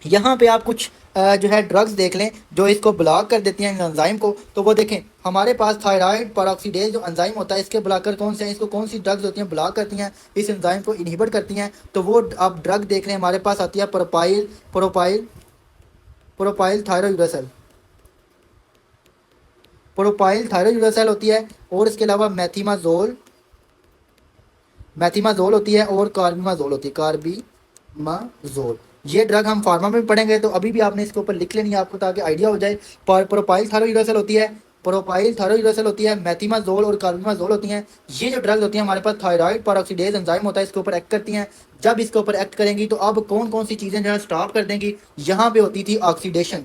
यहाँ पे आप कुछ जो है ड्रग्स देख लें जो इसको ब्लॉक कर देती हैं एंजाइम को। तो वो देखें हमारे पास थायराइड पेरोक्सीडेज जो एंजाइम होता है इसके ब्लॉकर कौन से हैं, इसको कौन सी ड्रग्स होती हैं ब्लॉक करती हैं, इस एंजाइम को इनहिबिट करती हैं। तो वो आप ड्रग देख लें हमारे पास आती है प्रोपाइल प्रोपाइल प्रोपाइल थायरोयूरेसल, प्रोपाइल थायरोयूरेसल होती है। और इसके अलावा मैथिमाजोल, मैथिमाजोल होती है और कार्बिमाजोल होती है, कार्बिमाजोल। ये ड्रग हम फार्मा में पढ़ेंगे तो अभी भी आपने इसके ऊपर लिख लेनी है आपको ताकि आइडिया हो जाए। प्रोपाइल थायरोयूरेसल होती है, प्रोपाइल थायरोयूरेसल होती है, मैथिमाजोल और कार्बिमाजोल होती हैं। ये जो ड्रग्स होती हैं हमारे पास थायराइड पेरोक्सीडेज एंजाइम होता है इसके ऊपर एक्ट करती हैं। जब इसके ऊपर एक्ट करेंगी तो अब कौन कौन सी चीज़ें जो है स्टॉप कर देंगी। यहाँ पे होती थी ऑक्सीडेशन,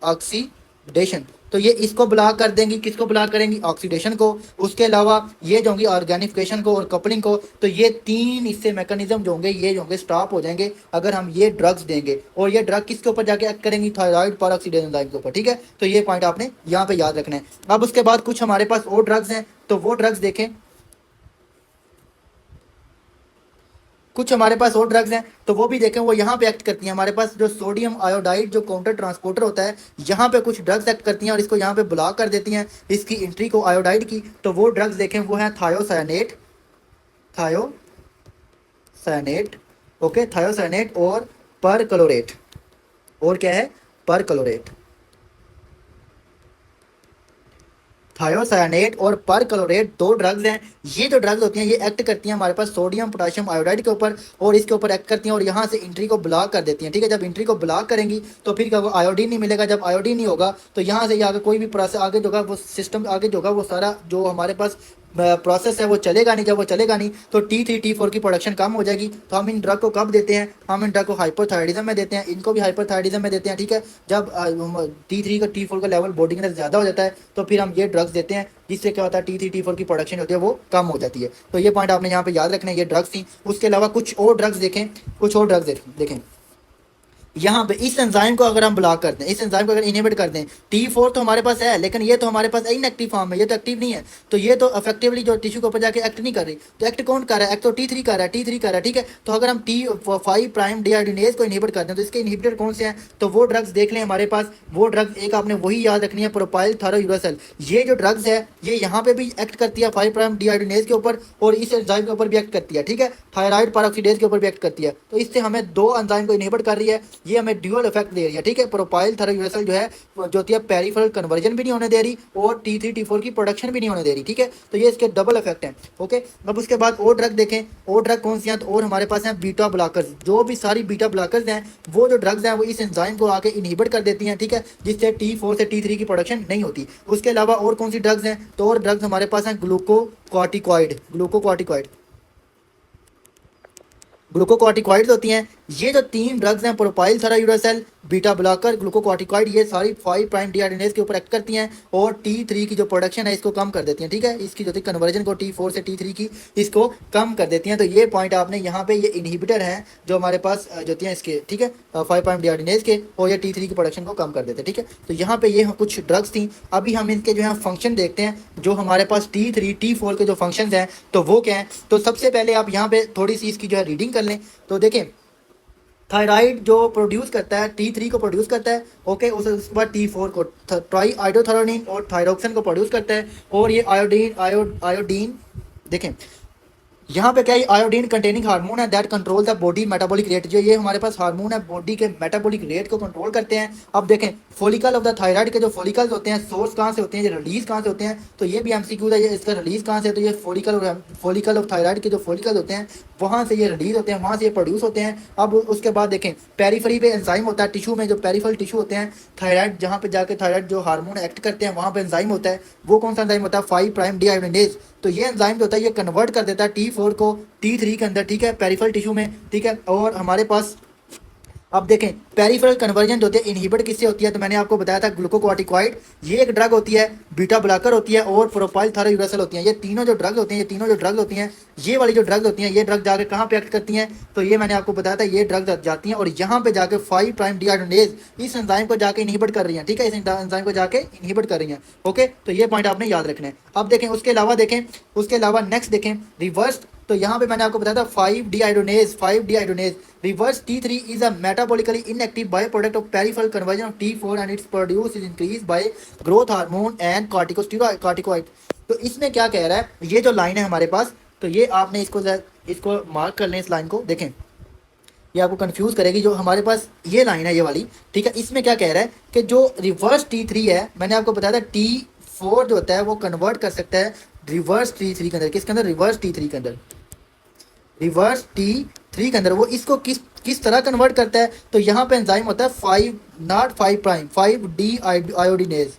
ऑक्सीडेशन तो ये इसको ब्लॉक कर देंगी, किसको ब्लॉक करेंगी, ऑक्सीडेशन को। उसके अलावा ये जो होंगी ऑर्गेनिफिकेशन को और कपलिंग को। तो ये तीन इससे मैकेनिज्म जो होंगे ये जो होंगे स्टॉप हो जाएंगे अगर हम ये ड्रग्स देंगे। और ये ड्रग किसके ऊपर जाके एक्ट करेंगी, थायराइड पेरोक्सीडेज एंजाइम के ऊपर। ठीक है, तो ये पॉइंट आपने यहाँ पे याद रखना है। अब उसके बाद कुछ हमारे पास और ड्रग्स हैं तो वो ड्रग्स देखें, कुछ हमारे पास और ड्रग्स हैं तो वो भी देखें। वो यहाँ पे एक्ट करती हैं हमारे पास जो सोडियम आयोडाइड जो काउंटर ट्रांसपोर्टर होता है, यहाँ पे कुछ ड्रग्स एक्ट करती हैं और इसको यहाँ पे ब्लॉक कर देती हैं इसकी एंट्री को आयोडाइड की। तो वो ड्रग्स देखें वो हैं थायोसाइनेट, थायोसाइनेट, ओके, थायोसाइनेट और परक्लोरेट। और क्या है, परक्लोरेट। थायोसाइनेट और परक्लोरेट दो ड्रग्स हैं। ये जो ड्रग्स होती हैं ये एक्ट करती हैं हमारे पास सोडियम पोटेशियम आयोडाइड के ऊपर और इसके ऊपर एक्ट करती हैं और यहाँ से एंट्री को ब्लॉक कर देती हैं। ठीक है, जब एंट्री को ब्लॉक करेंगी तो फिर क्या होगा, आयोडीन नहीं मिलेगा। जब आयोडीन नहीं होगा तो यहाँ से आगे कोई भी प्रोसेस आगे जो वो सिस्टम आगे जो वो सारा जो हमारे पास प्रोसेस है वो चलेगा नहीं। जब वो चलेगा नहीं तो T3 T4 की प्रोडक्शन कम हो जाएगी। तो हम इन ड्रग को कब देते हैं, हम इन ड्रग को हाइपोथायराइडिज्म में देते हैं, इनको भी हाइपोथायराइडिज्म में देते हैं। ठीक है, जब T3 का T4 का लेवल बॉडी के अंदर ज़्यादा हो जाता है तो फिर हम ये ड्रग्स देते हैं जिससे क्या होता है T3 T4 की प्रोडक्शन होती है वो कम हो जाती है। तो ये पॉइंट आपने यहाँ पे याद रखना है, ये ड्रग्स थी। उसके अलावा कुछ और ड्रग्स देखें, कुछ और ड्रग्स देखें यहाँ पे इस एंजाइम को अगर हम ब्लॉक कर दें, इस एंजाइम को अगर इनहिबिट कर दें, T4 तो हमारे पास है लेकिन ये तो हमारे पास इनएक्टिव फॉर्म है, ये तो एक्टिव नहीं है। तो ये तो इफेक्टिवली जो टिश्यू के ऊपर जाके एक्ट नहीं कर रही। तो एक्ट कौन कर रहा है, एक्ट तो T3 कर रहा है, T3 कर रहा है। ठीक है, तो अगर हम T5 प्राइम डिहाइड्रोजिनेज को इनहिबिट करते हैं तो इसके इनहिबिटर कौन से हैं, तो वो ड्रग्स देख लें हमारे पास। वो ड्रग्स एक आपने वही याद रखनी है, प्रोपाइल थायरोयूरेसल। ये जो ड्रग्स है ये यहाँ पे भी एक्ट करती है 5 प्राइम डिहाइड्रोजिनेज के ऊपर और इस एंजाइम के ऊपर भी एक्ट करती है। ठीक है, थायराइड पेरोक्सीडेज के ऊपर भी एक्ट करती है। तो इससे हमें दो एंजाइम को इनहिबिट कर रही है, ये हमें ड्यूअल इफेक्ट दे रही है। ठीक है, प्रोपाइल थायरोयूरेसल जो है जो होती है पेरिफेरल कन्वर्जन भी नहीं होने दे रही और T3 T4 की प्रोडक्शन भी नहीं होने दे रही। ठीक है, तो ये इसके डबल इफेक्ट हैं। ओके, अब उसके बाद और ड्रग देखें, और ड्रग कौन सी हैं, तो और हमारे पास हैं बीटा ब्लॉकर्स। जो भी सारी बीटा ब्लॉकर्स हैं वो जो ड्रग्स हैं वो इस एंजाइम को आके इनहिबिट कर देती हैं। ठीक है, जिससे T4 से T3 की प्रोडक्शन नहीं होती। उसके अलावा और कौन सी ड्रग्स हैं, तो और ड्रग्स हमारे पास हैं ग्लूकोकॉर्टिकॉइड, ग्लूकोकॉर्टिकॉइड, ग्लूकोकॉर्टिकॉइड्स होती हैं। ये जो तीन ड्रग्स हैं प्रोपाइल थायरोयूरेसल, बीटा ब्लॉकर, ग्लूकोकॉर्टिकॉइड, ये सारी 5 प्राइम डिहाइड्रोजिनेज के ऊपर एक्ट करती हैं और T3 की जो प्रोडक्शन है इसको कम कर देती हैं। ठीक है, इसकी जो कन्वर्जन को T4 से T3 की इसको कम कर देती हैं। तो ये पॉइंट आपने यहाँ पे, ये इनहिबिटर हैं जो हमारे पास जो होती हैं इसके। ठीक है, 5 प्राइम डिहाइड्रोजिनेज के, और ये T3 की प्रोडक्शन को कम कर देते हैं। ठीक है, तो यहाँ पे ये कुछ ड्रग्स थी। अभी हम इनके जो है फंक्शन देखते हैं, जो हमारे पास T3 T4 के जो फंक्शन हैं तो वो क्या हैं। तो सबसे पहले आप यहाँ पे थोड़ी सी इसकी जो है रीडिंग कर लें। तो देखें थायराइड जो प्रोड्यूस करता है T3 को प्रोड्यूस करता है। ओके, उसके बाद T4 को ट्राई आइडोथायरोनिन और थायरोक्सिन को प्रोड्यूस करता है। और ये आयोडीन देखें यहाँ पे क्या है, आयोडीन कंटेनिंग हार्मोन है that control the body metabolic rate. जो ये हमारे पास हार्मोन है बॉडी के मेटाबॉलिक रेट को कंट्रोल करते हैं। अब देखें फॉलिकल ऑफ द थायराइड के जो फॉलिकल्स होते हैं सोर्स कहाँ से होते हैं, ये रिलीज कहाँ से होते हैं, तो ये भी MCQ है, ये इसका रिलीज कहाँ से है, तो ये फॉलिकल ऑफ थायराइड के जो फॉलिकल होते हैं वहाँ से ये रिलीज होते हैं, वहाँ से ये प्रोड्यूस होते हैं। अब उसके बाद देखें पेरीफेरी पे एंजाइम होता है टिश्यू में, जो पेरिफेरल टिश्यू होते हैं थायराइड जहाँ पे जाके थायराइड जो हार्मोन एक्ट करते हैं वहाँ पे एंजाइम होता है। वो कौन सा एंजाइम होता है, 5 प्राइम डिहाइड्रोजिनेज। तो ये एंजाइम जो होता है ये कन्वर्ट कर देता है T4 को T3 के अंदर। ठीक है, पेरिफेरल टिश्यू में। ठीक है, और हमारे पास अब देखें पेरिफेरल कन्वर्जन जो होती है इनहिबिट किससे होती है, तो मैंने आपको बताया था ग्लूकोकॉर्टिकॉइड, ये एक ड्रग होती है, बीटा ब्लॉकर होती है और प्रोपाइल थायरोयूरेसल होती है। ये तीनों जो ड्रग्स होती हैं, ये तीनों जो ड्रग्स होती हैं, ये वाली जो ड्रग्स होती हैं ये ड्रग जाके कहाँ पे एक्ट करती हैं, तो ये मैंने आपको बताया था ये ड्रग्स जाती हैं और यहाँ पे जाके 5 प्राइम डिहाइड्रोजिनेज इस एंजाइम को जाके इनहिबिट कर रही हैं। ठीक है, इस एंजाइम को जाके इनहिबिट कर रही हैं। ओके, तो ये पॉइंट आपने याद रखना है। अब देखें उसके अलावा नेक्स्ट देखें तो यहाँ पे मैंने आपको बताया था 5-deadenase 5-deadenase reverse T3 is a metabolically inactive byproduct of peripheral conversion of T4 and its produce is increased by growth hormone and corticoid। तो इसमें क्या कह रहा है, ये जो लाइन है हमारे पास, तो ये आपने इसको मार्क कर लें, इस लाइन को देखें, ये आपको कंफ्यूज करेगी। जो हमारे पास ये लाइन है ये वाली, ठीक है, इसमें क्या कह रहा है कि जो रिवर्स T3 है, मैंने आपको बताया था T4 जो होता है वो कन्वर्ट कर सकता है रिवर्स T3 के अंदर। किसके अंदर? रिवर्स T3 के अंदर। रिवर्स T3 के अंदर वो इसको किस किस तरह कन्वर्ट करता है, तो यहाँ पे एंजाइम होता है 5 5D आयोडीनेज।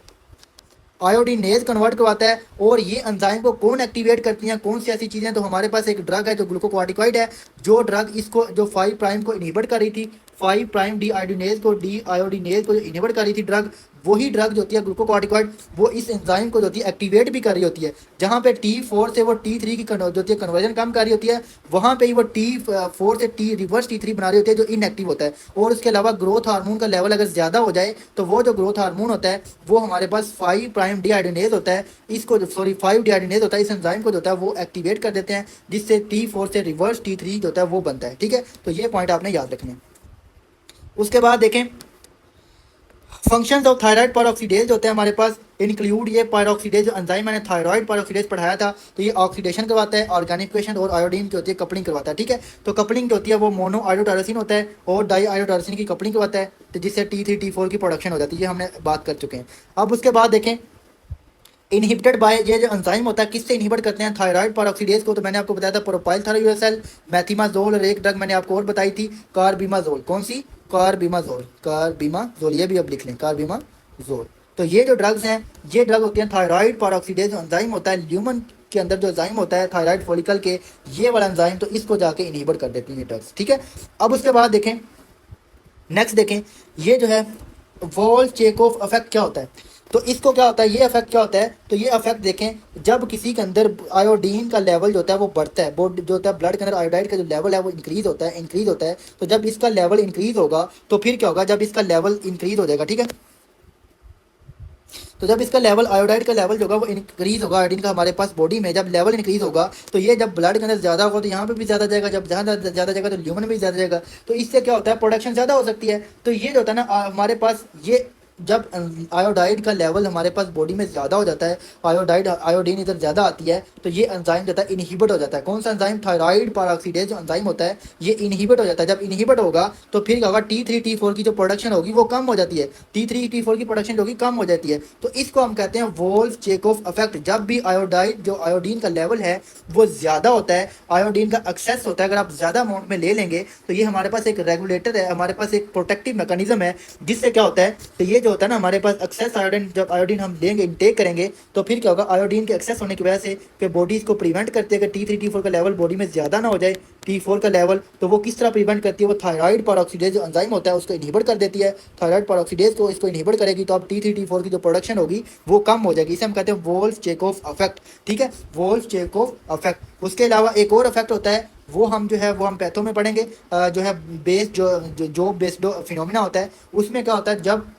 आयोडीनेज कन्वर्ट करवाता है। और ये एंजाइम को कौन एक्टिवेट करती हैं, कौन सी ऐसी चीज़ें? तो हमारे पास एक ड्रग है जो ग्लूकोकॉर्टिकॉइड है, जो ड्रग इसको जो 5 प्राइम को इनहिबिट कर रही थी, 5 प्राइम डी आयोडीनेज को जो इनहिबिट कर रही थी ड्रग, वही ड्रग जो होती है ग्लूकोकॉर्टिकॉइड, वो इस एंजाइम को जो होती है एक्टिवेट भी कर रही होती है। जहाँ पे T4 से वो T3 की जो होती है कन्वर्जन कम कर रही होती है, वहाँ पे ही वो T4 से रिवर्स T3 बना रही होती है जो इनएक्टिव होता है। और उसके अलावा ग्रोथ हार्मोन का लेवल अगर ज़्यादा हो जाए, तो वो जो ग्रोथ हार्मोन होता है वो हमारे पास 5 प्राइम डीआइडेनेज होता है, इसको 5 डीआइडेनेज होता है, इस एंजाइम को जो होता है वो एक्टिवेट कर देते हैं, जिससे T4 से रिवर्स T3 जो होता है वो बनता है। ठीक है, तो ये पॉइंट आपने याद रखने। उसके बाद देखें फंक्शंस ऑफ थायराइड परऑक्सीडेज होते हैं हमारे पास, इंक्लूड ये पायरोक्सीडेज जो एंजाइम मैंने थायराइड परऑक्सीडेज पढ़ाया था, तो ये ऑक्सीडेशन करवाता है, ऑर्गेनिफिकेशन और आयोडीन की होती है कपलिंग करवाता है। ठीक है, तो कपलिंग जो होती है वो मोनो आयोडोटायरोसिन होता है और डाई आयोडोटायरोसिन की कपलिंग करवाता है, तो जिससे T3 T4 की प्रोडक्शन हो जाती है। ये हमने बात कर चुके हैं। अब उसके बाद देखें इनहिबिटेड बाय, ये जो एंजाइम होता है किससे इनहिबिट करते हैं थायराइड परऑक्सीडेज को, तो मैंने आपको बताया था प्रोपाइल थायरोयूरेसिल, मेथिमाजोल, और एक ड्रग मैंने आपको और बताई थी कार्बिमाजोल। कौन सी? कार्बिमाजोल, ये भी अब लिख लें, कार्बिमाजोल। तो ये जो ड्रग्स हैं, ये ड्रग होती हैं थायराइड परऑक्सीडेज एंजाइम होता है ल्यूमन के अंदर जो एंजाइम होता है थायराइड फॉलिकल के, ये वाला एंजाइम, तो इसको जाके इनहिबिट कर देती है ड्रग्स। ठीक है, अब उसके बाद देखें नेक्स्ट देखें ये जो है वॉल-चेकोव इफेक्ट क्या होता है, तो इसको क्या होता है, ये इफेक्ट क्या होता है, तो ये इफेक्ट देखें जब किसी के अंदर आयोडीन का लेवल जो होता है वो बढ़ता है, बॉडी जो होता है ब्लड के अंदर आयोडाइड का जो लेवल है वो इंक्रीज होता है। तो जब इसका लेवल इंक्रीज होगा तो फिर क्या होगा, जब इसका लेवल इंक्रीज हो जाएगा, ठीक है, तो जब इसका लेवल आयोडाइड का लेवल जो होगा वो इंक्रीज होगा, आयोडीन का हमारे पास बॉडी में जब लेवल इंक्रीज होगा, तो ये जब ब्लड के अंदर ज़्यादा होगा तो यहाँ पे भी ज़्यादा जाएगा, जब ज़्यादा जाएगा तो ल्यूमन में भी ज़्यादा जाएगा, तो इससे क्या होता है प्रोडक्शन ज़्यादा हो सकती है। तो ये जो होता है ना हमारे पास, ये जब आयोडाइड का लेवल हमारे पास बॉडी में ज़्यादा हो जाता है, आयोडीन इधर ज़्यादा आती है, तो ये एंजाइम जो है इनहिबिट हो जाता है। कौन सा एंजाइम? थायराइड परऑक्सीडेज जो एंजाइम होता है ये इनहिबिट हो जाता है। जब इनहिबिट होगा तो फिर क्या होगा, T3 T4 की जो प्रोडक्शन होगी वो कम हो जाती है, T3 T4 की प्रोडक्शन जो होगी कम हो जाती है। तो इसको हम कहते हैं वोल्फ-चेकोव इफेक्ट। जब भी आयोडीन का लेवल है वो ज़्यादा होता है, आयोडीन का एक्सेस होता है, अगर आप ज़्यादा अमाउंट में ले लेंगे, तो ये हमारे पास एक रेगुलेटर है, हमारे पास एक प्रोटेक्टिव मैकेनिज्म है, जिससे क्या होता है, तो ये होता है ना हमारे पास एक्सेस आयोडीन, जब आयोडीन हम लेंगे इनटेक करेंगे, तो फिर क्या होगा, आयोडीन के एक्सेस होने की वजह से फिर बॉडी इसको प्रिवेंट करती है कि T3 T4 का लेवल बॉडी में ज़्यादा ना हो जाए, T4 का लेवल, तो वो किस तरह प्रिवेंट करती है, वो थायराइड परऑक्सीडेज जो एंजाइम होता है उसको इनहिबिट कर देती है। थायराइड परऑक्सीडेज को इसको इनहिबिट करेगी तो अब T3 T4 की जो प्रोडक्शन होगी वो कम हो जाएगी। इसे हम कहते हैं वोल्फ-चेकोव इफेक्ट। ठीक है, वोल्फ-चेकोव इफेक्ट। उसके अलावा एक और इफेक्ट होता है, वो हम जो है वो हम पैथो में पढ़ेंगे, जो है बेस जो बेस्ड फिनोमिना होता है, उसमें क्या होता है, जब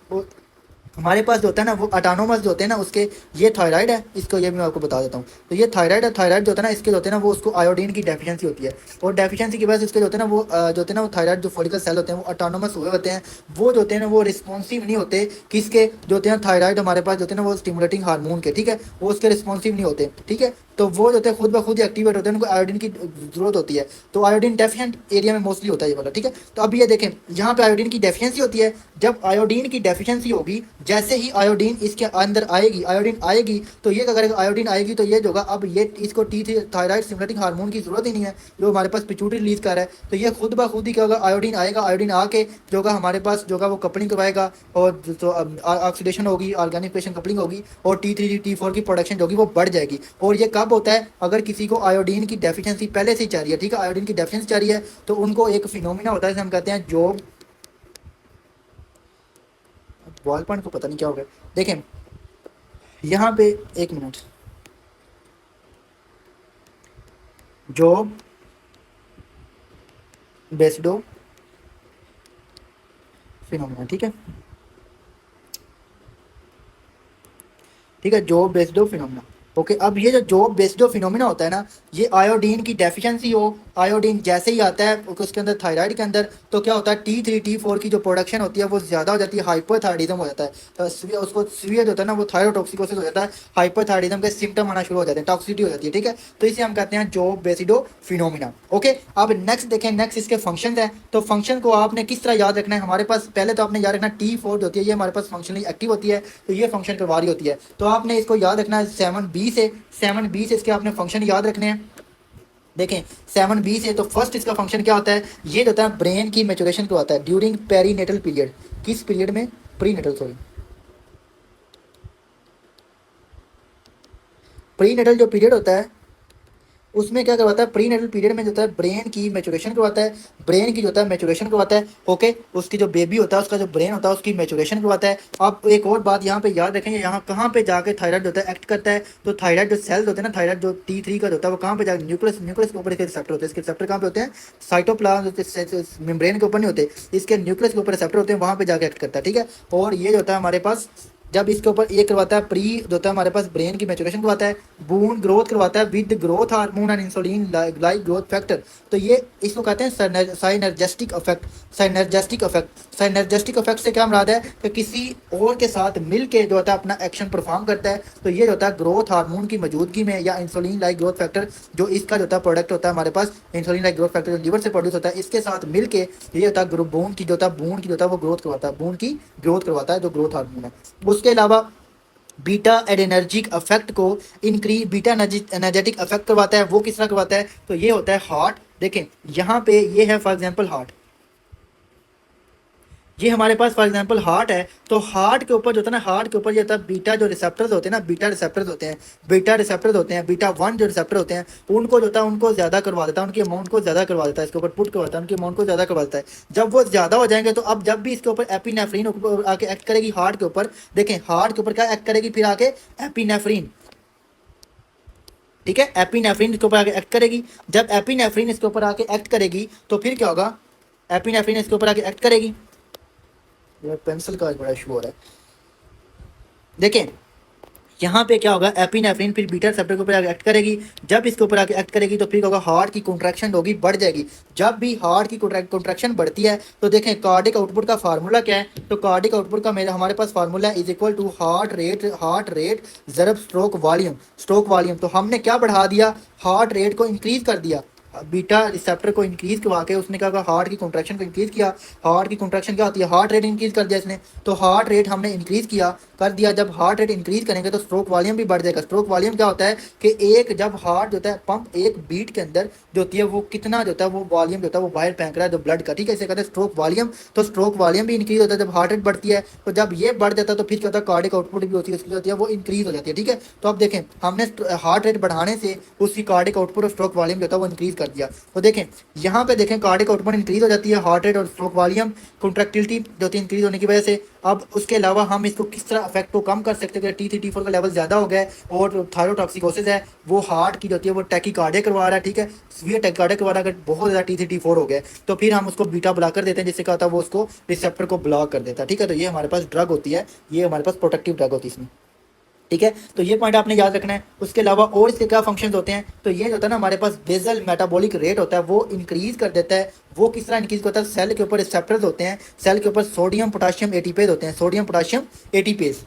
हमारे पास जो होता है ना वो ऑटोनोमस जो होते हैं ना उसके, ये थायराइड है, इसको ये भी मैं आपको बता देता हूँ। तो ये थायराइड है, थायराइड जो होता है ना इसके जो होते हैं ना वो उसको आयोडीन की डेफिशिएंसी होती है, और डेफिशिएंसी की वजह से उसके जो होते हैं ना वो जो होते हैं ना वो थायराइड जो फॉलिकल सेल होते हैं वो ऑटोनोमस हुए होते हैं, वो जो होते हैं ना वो रिस्पॉन्सिव नहीं होते, किसके? जो होते हैं थायराइड हमारे पास जो होते हैं ना वो स्टिमुलेटिंग हार्मोन के, ठीक है, वो उसके रिस्पॉन्सिव नहीं होते। ठीक है, तो वो जो होते हैं खुद ब खुद एक्टिवेट होते हैं, उनको आयोडीन की जरूरत होती है, तो आयोडीन डेफिशिएंट एरिया में मोस्टली होता है ये वाला। ठीक है, तो अब ये देखें यहाँ पे आयोडीन की डेफिशिएंसी होती है, जब आयोडीन की डेफिशिएंसी होगी, जैसे ही आयोडीन इसके अंदर आएगी, आयोडीन आएगी, तो ये क्या करेगा, आयोडीन आएगी तो ये जो होगा, अब ये इसको T3 थायराइड स्टिमुलेटिंग हार्मोन की जरूरत ही नहीं है, जो हमारे पास पिट्यूटरी रिलीज कर रहा है, तो ये खुद ब खुद ही क्या होगा, आयोडीन आएगा, आयोडीन आके जो होगा हमारे पास जो होगा वो कपलिंग करवाएगा, और जो ऑक्सीडेशन होगी, ऑर्गेनिफिकेशन कपलिंग होगी, और T3 T4 की प्रोडक्शन जो होगी वो बढ़ जाएगी। और ये कब होता है, अगर किसी को आयोडीन की डेफिशिएंसी पहले से ही चाह रही है, ठीक है, आयोडीन की डेफिशिएंसी चाह रही है, तो उनको एक फिनोमिना होता है जिसे हम कहते हैं जॉब, बॉल पॉइंट को पता नहीं क्या हो गया, देखें यहाँ पे एक मिनट, जॉब बेस्डो फिनोमिना। ठीक है, ठीक है, जॉब बेस्डो फिनोमिना। ओके, अब ये जो जॉब बेस्ड जो फिनोमिना होता है ना, ये आयोडीन की डेफिशिएंसी हो, आयोडीन जैसे ही आता है उसके अंदर थायराइड के अंदर, तो क्या होता है T3 T4 की जो प्रोडक्शन होती है वो ज़्यादा हो जाती है, हाइपरथायराइडिज्म हो जाता है। तो उसको सीवियर होता है ना, वो थायरोटॉक्सिकोसिस हो जाता है, हाइपरथायराइडिज्म के सिम्टम आना शुरू हो जाते हैं, टॉक्सिसिटी हो जाती है, ठीक है। तो इसे हम कहते हैं जॉब बेसिडो फिनोमिना। ओके, अब नेक्स्ट देखें, नेक्स्ट इसके फंक्शन है। तो फंक्शन को आपने किस तरह याद रखना है, हमारे पास पहले तो आपने याद रखना T4 जो होती है ये हमारे पास फंक्शनली एक्टिव होती है, तो ये फंक्शन करवा रही होती है। तो आपने इसको याद रखना है 7B से इसके आपने फंक्शन याद रखने हैं। देखें 7B से, तो फर्स्ट इसका फंक्शन क्या होता है, ये होता है ब्रेन की मेचुरेशन को आता है ड्यूरिंग पेरीनेटल पीरियड। किस पीरियड में? प्रीनेटल, सॉरी, प्रीनेटल जो पीरियड होता है उसमें क्या करवाता है, प्री नेटल पीरियड में जो होता है ब्रेन की मेचुरेशन करवाता है, ब्रेन की जो होता है मेचुरेशन करवाता है। ओके, उसकी जो बेबी होता है उसका जो ब्रेन होता है उसकी मेचुरेशन करवाता है। अब एक और बात यहाँ पे याद रखेंगे, यहाँ कहाँ पे जाके थायराइड होता है एक्ट करता है, तो थायराइड जो सेल्स होते हैं ना, थायराइड जो T3 का होता है वो कहाँ पे जाकर न्यूक्लियस के ऊपर इसके रिसेप्टर होते हैं। इसके रिसेप्टर कहाँ पे होते हैं? साइटोप्लाज्म मेम्ब्रेन के ऊपर नहीं होते, इसके न्यूक्लियस के ऊपर रिसेप्टर होते हैं, वहाँ पे जाके एक्ट करता है, ठीक है। और ये जो होता है हमारे पास, जब इसके ऊपर ये करवाता है प्री जो होता है हमारे पास ब्रेन की मेचुरेशन करवाता है, बून ग्रोथ करवाता है with growth hormone and insulin like growth factor. तो ये इसको कहते हैं साइनर्जेस्टिक इफेक्ट। साइनर्जेस्टिक इफेक्ट से क्या मुराद है कि किसी और के साथ मिल के जो होता है अपना एक्शन परफॉर्म करता है। तो ये जो होता है ग्रोथ हार्मोन की मौजूदगी में, या इंसुलिन लाइक ग्रोथ फैक्टर जो इसका जो होता है प्रोडक्ट होता है हमारे पास, इंसुलिन लाइक ग्रोथ फैक्टर जो लीवर से प्रोड्यूस होता है, इसके साथ मिल के ये होता है बोन की जो होता है, बोन की जो होता है वो ग्रोथ करवाता है, बोन की ग्रोथ करवाता है जो ग्रोथ हार्मोन है। उसके अलावा बीटा एडरेनर्जिक इफेक्ट को इंक्रीज, बीटा एनर्जेटिक इफेक्ट करवाता है, वो किस तरह करवाता है, तो ये होता है हार्ट। देखें यहाँ पे ये है फॉर एग्जांपल हार्ट, ये हमारे पास फॉर एग्जांपल हार्ट है। तो हार्ट के ऊपर जो होता है ना, हार्ट के ऊपर ये होता है बीटा जो रिसेप्टर्स होते हैं ना, बीटा रिसेप्टर्स होते हैं, बीटा 1 जो रिसेप्टर होते हैं, उनको जो होता है उनको ज़्यादा करवा देता है, उनकी अमाउंट को ज़्यादा करवा देता है, इसके ऊपर पुट करवाता है, उनकी अमाउंट को ज़्यादा करवा देता है। जब वो ज़्यादा हो जाएंगे तो अब जब भी इसके ऊपर एपिनेफ्रिन आके एक्ट करेगी हार्ट के ऊपर, देखें हार्ट के ऊपर क्या एक्ट करेगी फिर आके, एपिनेफ्रिन, ठीक है, एपिनेफ्रिन इसके ऊपर आके एक्ट करेगी। जब एपिनेफ्रिन इसके ऊपर आके एक्ट करेगी तो फिर क्या होगा, एपिनेफ्रिन इसके ऊपर आके एक्ट करेगी, पेंसिल का बड़ा इशू हो रहा है। देखें यहाँ पे क्या होगा, एपिनेफ्रिन फिर बीटा रिसेप्टर के ऊपर आके एक्ट करेगी। जब इसके ऊपर आके एक्ट करेगी तो फिर होगा हार्ट की कॉन्ट्रैक्शन होगी, बढ़ जाएगी। जब भी हार्ट की कॉन्ट्रैक्शन बढ़ती है तो देखें कार्डिक आउटपुट का फार्मूला क्या है, तो कार्डिक आउटपुट का मेरा हमारे पास फार्मूला है is equal to heart rate ज़रब स्ट्रोक वॉल्यूम। तो हमने क्या बढ़ा दिया, हार्ट रेट को इंक्रीज कर दिया, बीटा रिसेप्टर को इंक्रीज करवा के उसने क्या कहा, हार्ट की कॉन्ट्रैक्शन को इंक्रीज किया। हार्ट की कॉन्ट्रैक्शन क्या होती है, हार्ट रेट इंक्रीज कर दिया इसने, तो हार्ट रेट हमने इंक्रीज किया कर दिया। जब हार्ट रेट इंक्रीज करेंगे तो स्ट्रोक वॉल्यूम भी बढ़ जाएगा। स्ट्रोक वॉल्यूम क्या होता है कि एक जब हार्ट जो होता है पंप एक बीट के अंदर जो होती है वो कितना जो होता है वो वॉल्यूम जो होता है वो बाहर फेंक रहा है जो ब्लड का, ठीक है, इसे कहते हैं स्ट्रोक वॉल्यूम। तो स्ट्रोक वॉल्यूम भी इंक्रीज होता है जब हार्ट रेट बढ़ती है। तो जब ये बढ़ जाता है तो फिर क्या होता है, कार्डिक आउटपुट भी होती है उसकी होती है वो इंक्रीज हो जाती है, ठीक है। तो अब देखें हमने हार्ट रेट बढ़ाने से उसकी कार्डिक आउटपुट और स्ट्रोक वॉल्यूम जो होता है वो इंक्रीज कर दिया। तो देखें यहाँ पे देखें कार्डिक आउटपुट इंक्रीज हो जाती है, हार्ट रेट और स्ट्रोक वॉल्यूम कॉन्ट्रैक्टिलिटी जो होती है इंक्रीज होने की वजह से। अब उसके अलावा हम इसको किस तरह इफेक्ट को कम कर सकते हैं, T3 T4 का लेवल ज़्यादा हो गया है और थायरोटॉक्सिकोसिस है, वो हार्ट की जो होती है वो टैकीकार्डिया करवा रहा है, ठीक है, सीवियर टैकीकार्डिया करवा रहा है। अगर बहुत ज़्यादा T3 T4 हो गया तो फिर हम उसको बीटा ब्लॉकर देते हैं, जिससे क्या होता है वो उसको रिसेप्टर को ब्लॉक कर देता है, ठीक है। तो ये हमारे पास ड्रग होती है, ये हमारे पास प्रोटेक्टिव ड्रग होती है इसमें, ठीक है। तो ये पॉइंट आपने याद रखना है। उसके अलावा और इसके क्या फंक्शंस होते हैं, तो ये जो होता है ना हमारे पास बेसल मेटाबॉलिक रेट होता है वो इंक्रीज कर देता है। वो किस तरह इंक्रीज करता है, सेल के ऊपर रिसेप्टर्स होते हैं, सेल के ऊपर सोडियम पोटाशियम एटीपेज होते हैं, सोडियम पोटाशियम एटीपेज,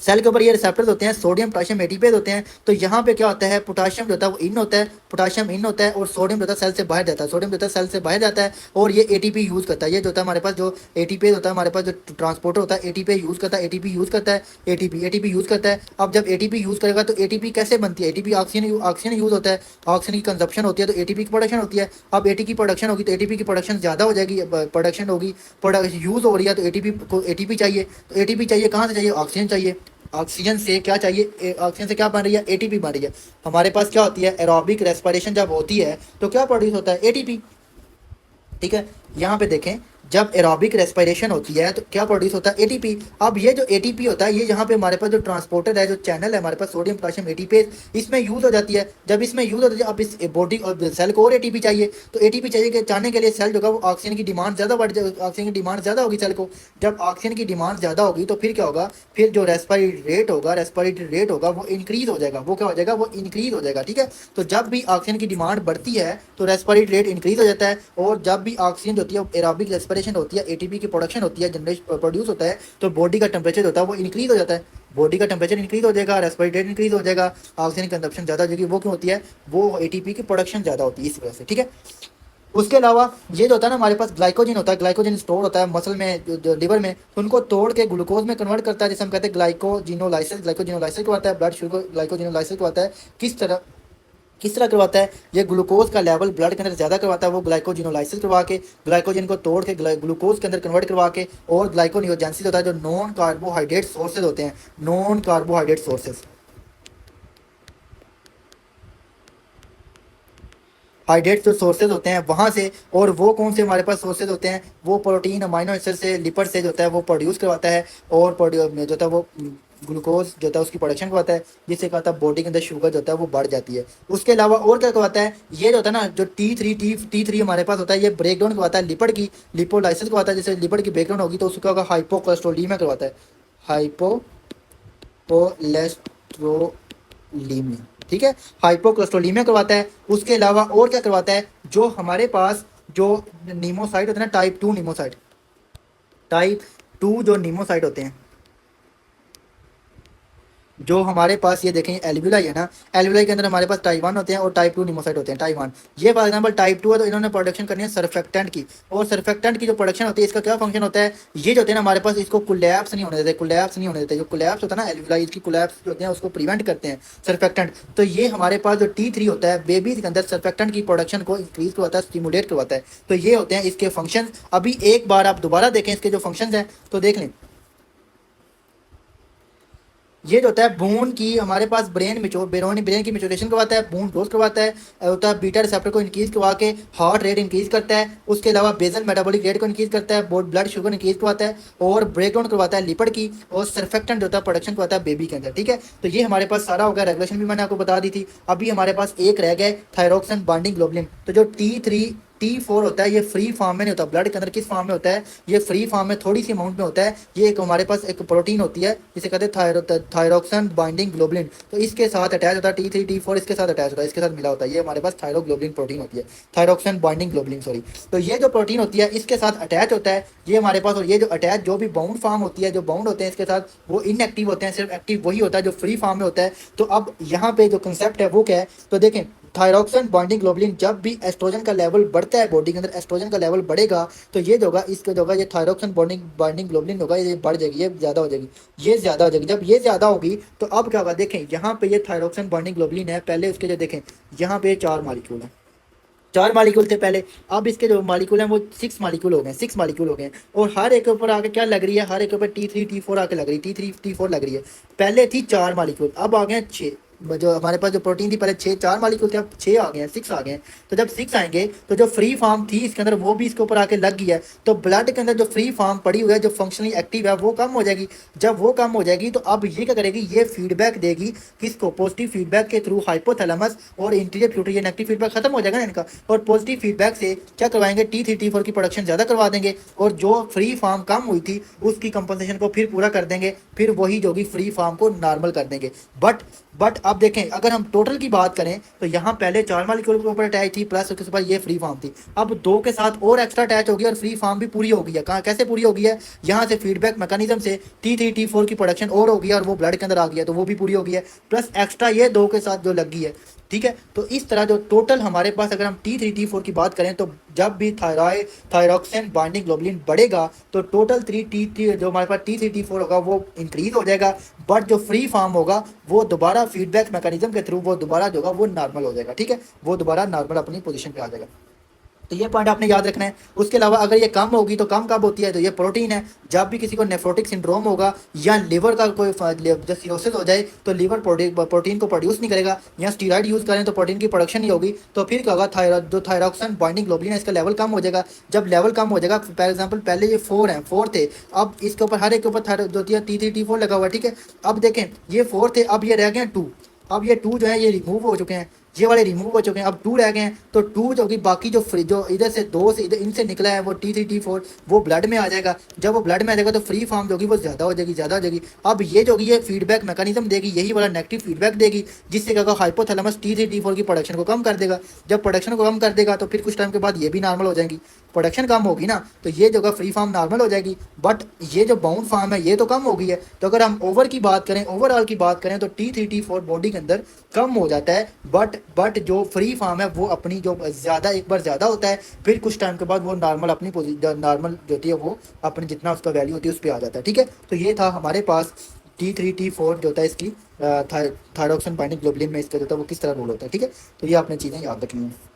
सेल के ऊपर ये रिसेप्टर्स होते हैं, सोडियम पोटाशियम एटीपेज होते हैं। तो यहाँ पे क्या होता है, पोटाशियम जो होता है वो इन होता है, पोटाशियम इन होता है और सोडियम जो होता है सेल से बाहर जाता है, सोडियम जो होता है सेल से बाहर जाता है और ये एटीपी यूज़ करता है। ये जो होता है हमारे पास जो एटीपेज होता है, हमारे पास जो ट्रांसपोर्टर होता है एटीपी यूज़ करता है, एटीपी यूज़ करता है, एटीपी यूज़ करता है। अब जब एटीपी यूज़ करेगा तो एटीपी कैसे बनती है, एटीपी ऑक्सीजन यूज़ होता है, ऑक्सीजन की कंजप्शन होती है तो एटीपी की प्रोडक्शन होती है। अब एटीपी की प्रोडक्शन होगी तो एटीपी की प्रोडक्शन ज़्यादा हो जाएगी, प्रोडक्शन होगी, यूज़ हो रही है तो एटीपी को एटीपी चाहिए। तो एटीपी चाहिए कहाँ से चाहिए, ऑक्सीजन चाहिए। ऑक्सीजन से क्या चाहिए, ऑक्सीजन से क्या बन रही है, एटीपी बन रही है। हमारे पास क्या होती है, एरोबिक रेस्पिरेशन जब होती है तो क्या प्रोड्यूस होता है, एटीपी, ठीक है। यहाँ पे देखें जब एरोबिक रेस्पिरेशन होती है तो क्या प्रोड्यूस होता है, एटीपी। अब ये जो एटीपी होता है ये यहाँ पे हमारे पास जो ट्रांसपोर्टर है, जो चैनल है हमारे पास सोडियम पोटेशियम एटीपेज, इसमें यूज हो जाती है। जब इसमें यूज होती है, अब इस बॉडी और सेल को और एटीपी चाहिए, तो एटीपी चाहिए कि चाहने के लिए सेल जो है वो ऑक्सीजन की डिमांड ज़्यादा बढ़ जाए, ऑक्सीजन की डिमांड ज़्यादा होगी सेल को। जब ऑक्सीजन की डिमांड ज़्यादा होगी तो फिर क्या होगा, फिर जो रेस्पिरेटरी रेट होगा वो इंक्रीज हो जाएगा। वो क्या हो जाएगा, वो इंक्रीज हो जाएगा, ठीक है। तो जब भी ऑक्सीजन की डिमांड बढ़ती है तो रेस्पिरेटरी रेट इंक्रीज हो जाता है, और जब भी ऑक्सीजन होती है, एरोबिक रेस्पिरेशन होती है, एटीपी की प्रोडक्शन होती है, जनरेट प्रोड्यूस होता है, तो बॉडी का टेम्परेचर होता है वो इंक्रीज हो जाता है। बॉडी का टेम्परेचर इंक्रीज हो जाएगा, रेस्पिरेटरी रेट इंक्रीज हो जाएगा, ऑक्सीजन कंजप्शन ज़्यादा हो जाएगी। वो क्यों होती है, वो एटीपी की प्रोडक्शन ज़्यादा होती है इस वजह से, ठीक है। उसके अलावा ये जो होता है ना हमारे पास ग्लाइकोजन होता है, ग्लाइकोजन स्टोर होता है मसल में, जो लिवर में, उनको तोड़ के ग्लूकोज में कन्वर्ट करता है, जिसे हम कहते हैं ग्लाइकोजिनोलाइसिस करवाता है, ब्लड शुगर ग्लाइकोजिनोलाइसिस करवाता है। किस तरह करवाता है, ये ग्लूकोज का लेवल ब्लड के अंदर ज़्यादा करवाता है, वो ग्लाइकोजिनोलाइसिस करवा के ग्लाइकोजन को तोड़ के ग्लूकोज के अंदर कन्वर्ट करवा के, और ग्लाइकोनियोजेंसिस होता है जो नॉन कार्बोहाइड्रेट सोर्सेज होते हैं, नॉन कार्बोहाइड्रेट सोर्सेज, हाइड्रेट जो सोर्सेज होते हैं वहाँ से। और वो कौन से हमारे पास सोर्सेज होते हैं, वो प्रोटीन अमाइनो एसिड से, लिपिड से जो होता है वो प्रोड्यूस करवाता है, और जो होता है वो ग्लूकोज जो होता है उसकी प्रोडक्शन करवाता है, जिससे क्या होता है बॉडी के अंदर शुगर जो होता है वो बढ़ जाती है। उसके अलावा और क्या करवाता है, ये जो होता है ना, जो टी थ्री हमारे पास होता है, ये ब्रेक डाउन करवाता है लिपिड की, लिपोलाइसिस करवाता है। जैसे लिपिड की ब्रेक डाउन होगी तो उसको क्या होगा, हाइपोकोलेस्ट्रोलीमिया करवाता है, हाइपोकोलेस्ट्रोलीमिया, ठीक है, हाइपोकोलेस्ट्रोलीमिया करवाता है। उसके अलावा और क्या करवाता है, जो हमारे पास जो नीमोसाइट होते हैं ना, टाइप 2 जो नीमोसाइट होते हैं, जो हमारे पास ये देखें एल्विलाई है ना, एल्विलाई के अंदर हमारे पास टाइप 1 होते हैं और टाइप 2 निमोसाइट होते हैं। टाइप 1 ये फॉर एग्जांपल टाइप 2 है तो इन्होंने प्रोडक्शन करनी है सर्फेक्टेंट की, और सर्फेक्टेंट की जो प्रोडक्शन होती है इसका क्या फंक्शन होता है, ये जो होते हैं ना हमारे पास, इसको कोलैप्स नहीं होने देते, जो कोलैप्स होता है ना एल्विलाई, इसकी कोलैप्स होते हैं उसको प्रिवेंट करते हैं सर्फेक्टेंट। तो ये हमारे पास जो T3 होता है बेबीज के अंदर सर्फेक्टेंट की प्रोडक्शन को इंक्रीज करवाता है, स्टिमुलेट करवाता है। तो ये होते हैं इसके फंक्शन। अभी एक बार आप दोबारा देखें इसके जो फंक्शन हैं तो देख लें। ये जो होता है बोन की हमारे पास ब्रेन की मेचोरेशन करवाता है, बोन ग्रोथ करवाता है, होता है बीटा रिसेप्टर को इंक्रीज करवा के हार्ट रेट इंक्रीज करता है। उसके अलावा बेसल मेटाबॉलिक रेट को इंक्रीज करता है, ब्लड शुगर इंक्रीज करवाता है, और ब्रेक डाउन करवाता है लिपिड की, और सर्फेक्टेंट जो होता है प्रोडक्शन करवाता है बेबी के अंदर, ठीक है। तो ये हमारे पास सारा हो गया, रेगुलेशन भी मैंने आपको बता दी थी। अभी हमारे पास एक रह गया थायरोक्सिन बाइंडिंग ग्लोबुलिन। तो जो T4 होता है ये फ्री फॉर्म में नहीं होता, ब्लड के अंदर किस फॉर्म में होता है, ये फ्री फॉर्म में थोड़ी सी अमाउंट में होता है। ये एक हमारे पास एक प्रोटीन होती है जिसे कहते हैं थायरोक्सिन बाइंडिंग ग्लोबुलिन, तो इसके साथ अटैच होता है T3 T4, इसके साथ अटैच होता है, इसके साथ मिला होता है। ये हमारे पास थायरोग्लोबुलिन प्रोटीन होती है, थायरोक्सिन बाइंडिंग ग्लोबुलिन सॉरी। तो ये जो प्रोटीन होती है इसके साथ अटैच होता है ये हमारे पास, और ये जो अटैच जो भी बाउंड फॉर्म होती है, जो बाउंड होते हैं इसके साथ, वो इनएक्टिव होते हैं, सिर्फ एक्टिव वही होता है जो फ्री फॉर्म में होता है। तो अब यहाँ पे जो कंसेप्ट है वो क्या है, तो देखें थायरोक्सिन बाइंडिंग ग्लोबुलिन, जब भी एस्ट्रोजन का लेवल बढ़ता है बॉडी के अंदर, एस्ट्रोजन का लेवल बढ़ेगा तो ये जो होगा, इसका जो होगा ये थायरोक्सिन बाइंडिंग ग्लोबुलिन होगा, ये बढ़ जाएगी, ये ज़्यादा हो जाएगी, ये ज़्यादा हो जाएगी। जब ये ज़्यादा होगी तो अब क्या होगा, देखें यहाँ पे ये थायरोक्सिन बाइंडिंग ग्लोबुलिन है, पहले उसके जो देखें यहाँ पे 4 मॉलिक्यूल हैं, 4 मॉलिक्यूल थे पहले, अब इसके जो मॉलिक्यूल हैं वो 6 मॉलिक्यूल हो गए, 6 मॉलिक्यूल हो गए। और हर एक के ऊपर आके क्या लग रही है, हर एक के ऊपर T3 T4 आके लग रही है, T3 T4 लग रही है। पहले थी 4 मॉलिक्यूल, अब आ गए 6। जो हमारे पास जो प्रोटीन थी पहले 4 मॉलिक्यूल थे, अब 6 आ गए हैं, 6 आ गए हैं। तो जब 6 आएंगे तो जो फ्री फॉर्म थी इसके अंदर वो भी इसके ऊपर आके लग गई है, तो ब्लड के अंदर जो फ्री फॉर्म पड़ी हुई है, जो फंक्शनली एक्टिव है, वो कम हो जाएगी। जब वो कम हो जाएगी तो अब ये क्या करेगी, ये फीडबैक देगी किसको, पॉजिटिव फीडबैक के थ्रू हाइपोथैलेमस और इंटीरियर प्यूटरी, ये नेगेटिव फीडबैक खत्म हो जाएगा ना इनका, और पॉजिटिव फीडबैक से क्या करवाएंगे, T3 T4 की प्रोडक्शन ज़्यादा करवा देंगे, और जो फ्री फॉर्म कम हुई थी उसकी कंपनसेशन को फिर पूरा कर देंगे, फिर वही जो भी फ्री फॉर्म को नॉर्मल कर देंगे। बट अब देखें अगर हम टोटल की बात करें तो यहाँ पहले 4 मॉलिक्यूल के ऊपर अटैच थी, प्लस उसके ऊपर ये फ्री फॉर्म थी, अब 2 के साथ और एक्स्ट्रा अटैच हो गई और फ्री फॉर्म भी पूरी हो गई है। कहाँ कैसे पूरी हो गई है, यहाँ से फीडबैक मैकेनिज्म से T3 T4 की प्रोडक्शन और हो गई है, और वो ब्लड के अंदर आ गई है तो वो भी पूरी हो गई है, प्लस एक्स्ट्रा ये 2 के साथ जो लग गई है, ठीक है। तो इस तरह जो टोटल हमारे पास अगर हम T3 T4 की बात करें तो जब भी थायरोक्सिन बाइंडिंग ग्लोबुलिन बढ़ेगा तो टोटल जो हमारे पास T3 T4 होगा वो इंक्रीज हो जाएगा, बट जो फ्री फॉर्म होगा वो दोबारा फीडबैक मैकेनिज्म के थ्रू वो दोबारा जो होगा वो नॉर्मल हो जाएगा, ठीक है, वो दोबारा नॉर्मल अपनी पोजीशन पे आ जाएगा। तो ये पॉइंट आपने याद रखना है। उसके अलावा अगर ये कम होगी तो कम कब होती है, तो ये प्रोटीन है। जब भी किसी को नेफ्रोटिक सिंड्रोम होगा या लिवर का कोई जब सिरोसिस हो जाए तो लिवर प्रोटीन को प्रोड्यूस नहीं करेगा, या स्टीरॉइड यूज़ करें तो प्रोटीन की प्रोडक्शन नहीं होगी, तो फिर क्या होगा, थायराइड जो थायरॉक्सिन बाइंडिंग ग्लोबुलिन है इसका लेवल कम हो जाएगा। जब लेवल कम हो जाएगा, फॉर एग्जाम्पल पहले ये 4 है, 4 थे, अब इसके ऊपर हर एक के ऊपर थायराइड जो T3 T4 लगा हुआ है, ठीक है। अब देखें ये 4 थे, अब ये रह गए 2। अब ये 2 जो है ये रिमूव हो चुके हैं, ये वाले रिमूव हो चुके हैं, अब 2 रह गए हैं। तो 2 जो कि बाकी जो फ्री जो इधर से 2 से इधर इनसे निकला है वो T3 T4 वो ब्लड में आ जाएगा। जब वो ब्लड में आ जाएगा तो फ्री फॉर्म जो कि वो ज़्यादा हो जाएगी, ज़्यादा हो जाएगी। अब ये जो कि ये फीडबैक मैकेनिज्म देगी, यही वाला नेगेटिव फीडबैक देगी, जिससे क्या होगा, हाइपोथैलेमस T3 T4 की प्रोडक्शन को कम कर देगा। जब प्रोडक्शन को कम कर देगा तो फिर कुछ टाइम के बाद ये भी नॉर्मल हो जाएंगी। प्रोडक्शन कम होगी ना तो ये जगह फ्री फार्म नॉर्मल हो जाएगी, बट ये जो बाउंड फार्म है ये तो कम हो गई है। तो अगर हम ओवर की बात करें, ओवरऑल की बात करें तो T3 T4 बॉडी के अंदर कम हो जाता है, बट जो फ्री फार्म है वो अपनी जो ज़्यादा एक बार ज़्यादा होता है, फिर कुछ टाइम के बाद वो नॉर्मल अपनी नॉर्मल जो होती है वो अपनी जितना उसका वैल्यू होती है उस पर आ जाता है, ठीक है। तो ये था हमारे पास T3 T4 जो होता है इसकी थायरॉक्सिन बाइंडिंग ग्लोबुलिन में इसका जो होता है वो किस तरह रोल होता है, ठीक है। तो ये आपने चीज़ें याद रखनी है,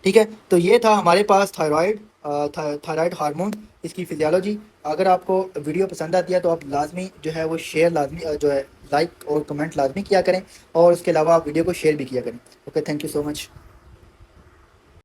ठीक है। तो ये था हमारे पास थायराइड हार्मोन, इसकी फिजियोलॉजी। अगर आपको वीडियो पसंद आती है तो आप लाजमी जो है वो शेयर लाजमी जो है लाइक और कमेंट लाजमी किया करें, और उसके अलावा आप वीडियो को शेयर भी किया करें। Okay, thank you so much.